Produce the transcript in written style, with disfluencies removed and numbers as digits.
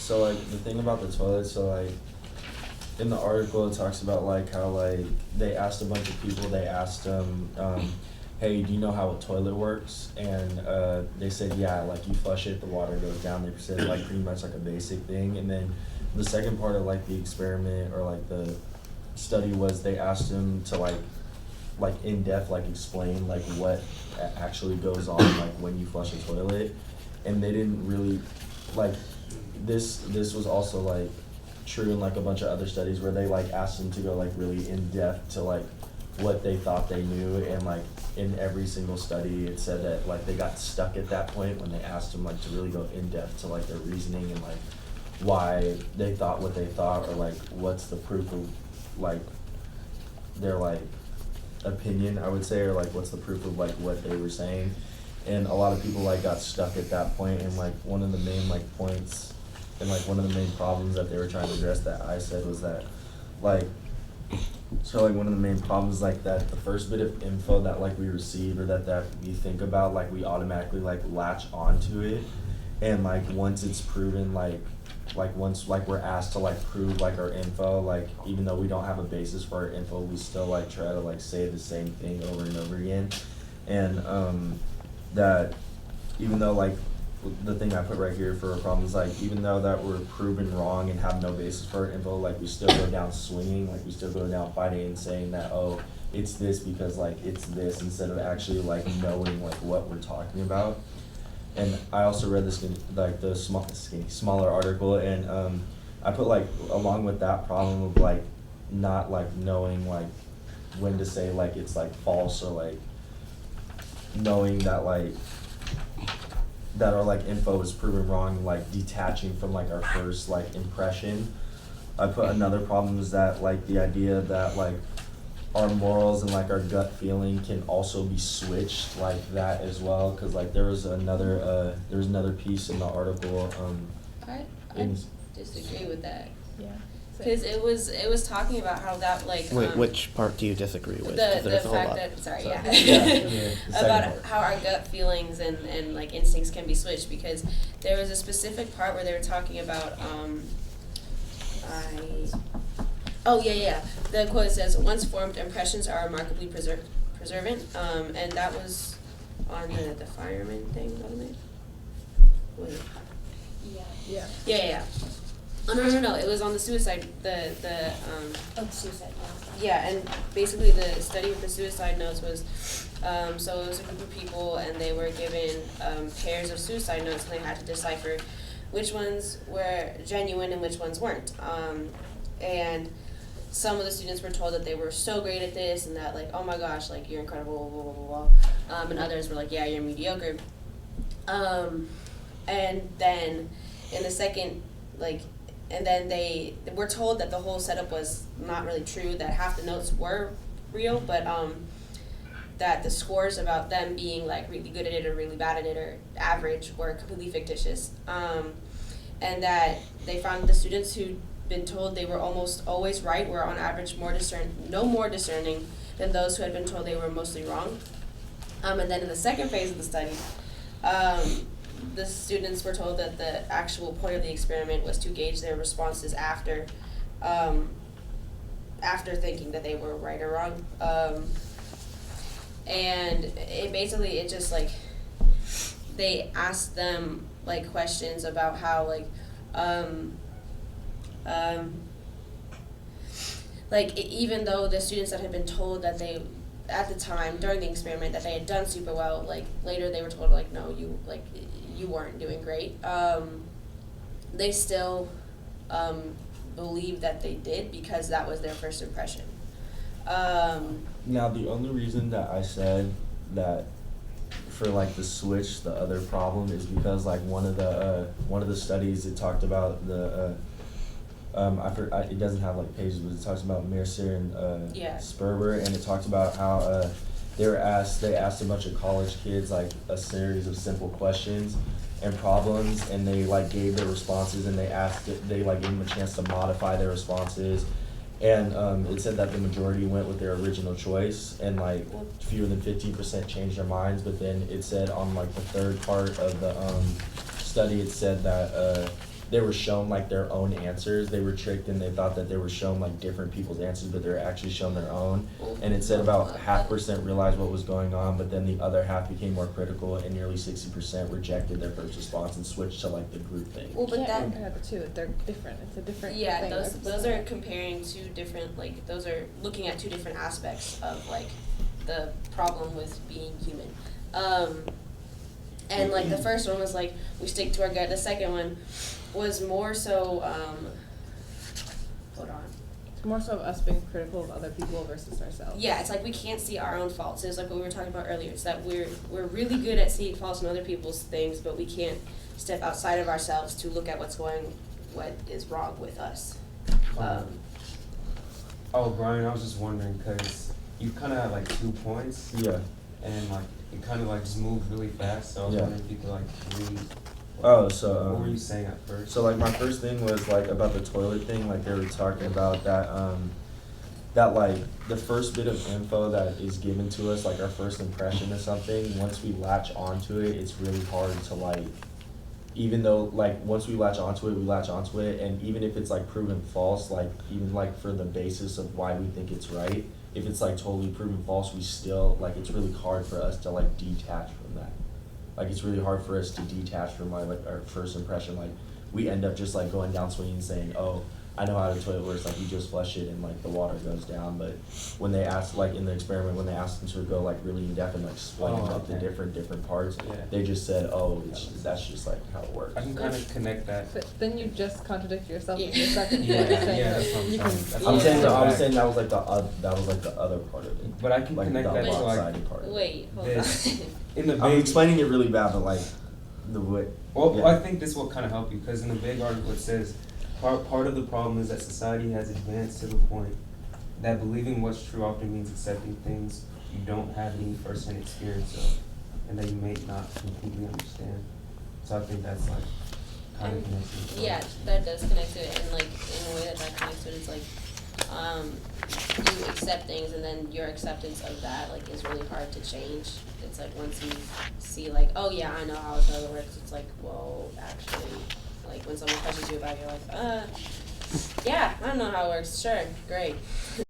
So like the thing about the toilet, so like in the article it talks about like how like they asked a bunch of people, they asked them, hey, do you know how a toilet works? And they said, yeah, like you flush it, the water goes down. They said like pretty much like a basic thing. And then the second part of like the experiment or like the study was they asked them to like in depth like explain like what actually goes on like when you flush a toilet, and they didn't really like this was also like true in like a bunch of other studies where they like asked them to go like really in depth to like what they thought they knew, and like in every single study it said that like they got stuck at that point when they asked them like to really go in depth to like their reasoning and like why they thought what they thought, or like what's the proof of like their like opinion, I would say, or like what's the proof of like what they were saying. And a lot of people like got stuck at that point, and like one of the main like points and like one of the main problems that they were trying to address that I said was that like so like one of the main problems like that the first bit of info that like we receive or that we think about, like we automatically like latch onto it, and like once it's proven like once like we're asked to like prove like our info, like even though we don't have a basis for our info, we still like try to like say the same thing over and over again. And that even though like the thing I put right here for a problem is like even though that we're proven wrong and have no basis for our info, like we still go down swinging, like we still go down fighting and saying that, oh, it's this because like it's this, instead of actually like knowing like what we're talking about. And I also read this like the smaller article, and I put like along with that problem of like not like knowing like when to say like it's like false, or like knowing that like that our like info is proven wrong, like detaching from like our first like impression. I put another problem is that like the idea that like our morals and like our gut feeling can also be switched like that as well, because like there was another piece in the article I in disagree with that. Yeah. Because it was talking about how that like Wait, which part do you disagree with? 'Cause the there's a whole fact lot. that sorry Sorry. yeah, Yeah, the second about part. how our gut feelings and like instincts can be switched, because there was a specific part where they were talking about the quote says once formed impressions are remarkably preservant, and that was on the fireman thing, wasn't it? Was it? Yeah. Yeah. Oh no! It was on the suicide. Oh, suicide. Yeah, and basically the study with the suicide notes was, so it was a group of people and they were given pairs of suicide notes, and they had to decipher which ones were genuine and which ones weren't. And some of the students were told that they were so great at this and that like, oh my gosh, like you're incredible, blah, blah, blah, blah. And others were like, yeah, you're mediocre. And then in the second, like, and then they were told that the whole setup was not really true, that half the notes were real, but that the scores about them being like really good at it or really bad at it or average were completely fictitious. And that they found the students who'd been told they were almost always right were on average more discerning than those who had been told they were mostly wrong. And then in the second phase of the study, the students were told that the actual point of the experiment was to gauge their responses after thinking that they were right or wrong. And it just like, they asked them like questions about how even though the students that had been told that they, at the time during the experiment, that they had done super well, like later they were told like, no, you weren't doing great. They still believed that they did because that was their first impression. Now the only reason that I said that for like the switch, the other problem is because like one of the studies, it talked about the it doesn't have like pages, but it talks about Mercier and Sperber, and it talks about how they asked a bunch of college kids like a series of simple questions and problems, and they like gave their responses, and they like gave them a chance to modify their responses, and it said that the majority went with their original choice, and like fewer than 15% changed their minds. But then it said on like the third part of the study, it said that they were shown like their own answers. They were tricked and they thought that they were shown like different people's answers, but they were actually shown their own. And it said about 0.5% realized what was going on, but then the other half became more critical, and nearly 60% rejected their first response and switched to like the group thing. Well, but Can't that, compare the two. They're different. It's a different yeah, thing. those are comparing two different, like, those are looking at two different aspects of, like, the problem with being human. And, like, the first one was, like, we stick to our gut. The second one was more so, hold on. It's more so of us being critical of other people versus ourselves. Yeah, it's like we can't see our own faults. It's like what we were talking about earlier. It's that we're really good at seeing faults in other people's things, but we can't step outside of ourselves to look at what is wrong with us. Oh, Brian, I was just wondering, because you kind of had like 2 points, Yeah. and like it kind of like just moved really fast, so I was Yeah. wondering if you could like read. Oh, so What were you saying at first? So like my first thing was like about the toilet thing, like they were talking about that that like the first bit of info that is given to us, like our first impression of something, once we latch onto it, it's really hard to like, even though like once we latch onto it, and even if it's like proven false, like even like for the basis of why we think it's right, if it's like totally proven false, we still like, it's really hard for us to like detach from that. Like it's really hard for us to detach from like our first impression. Like we end up just like going down swinging and saying, oh, I know how the toilet works, like you just flush it and like the water goes down. But when they asked, like in the experiment, when they asked them to go like really in depth and like explain like the okay. different parts, Yeah. they just said, oh, that's just like how it works. I can kind of connect that. But then you just contradict yourself in Yeah. your second Yeah, point, saying yeah, that that's what I'm you saying. can. That's I'm Yeah. saying that I was back. saying that was like the other part of it. But I can Like connect the that to like lopsided part of it. Wait, hold This. on. in the I'm big. explaining it really bad, but like the way. Well, yeah. I think this will kind of help you, because in the big article it says part of the problem is that society has advanced to the point that believing what's true often means accepting things you don't have any first-hand experience of, and that you may not completely understand. So I think that's like kind of connected. Yeah, that does connect to it, and like in a way that connects to it is like, you accept things, and then your acceptance of that like is really hard to change. It's like once you see like, oh yeah, I know how a toilet works. It's like, well, actually, like when someone questions you about it, you're like, yeah, I don't know how it works. Sure, great.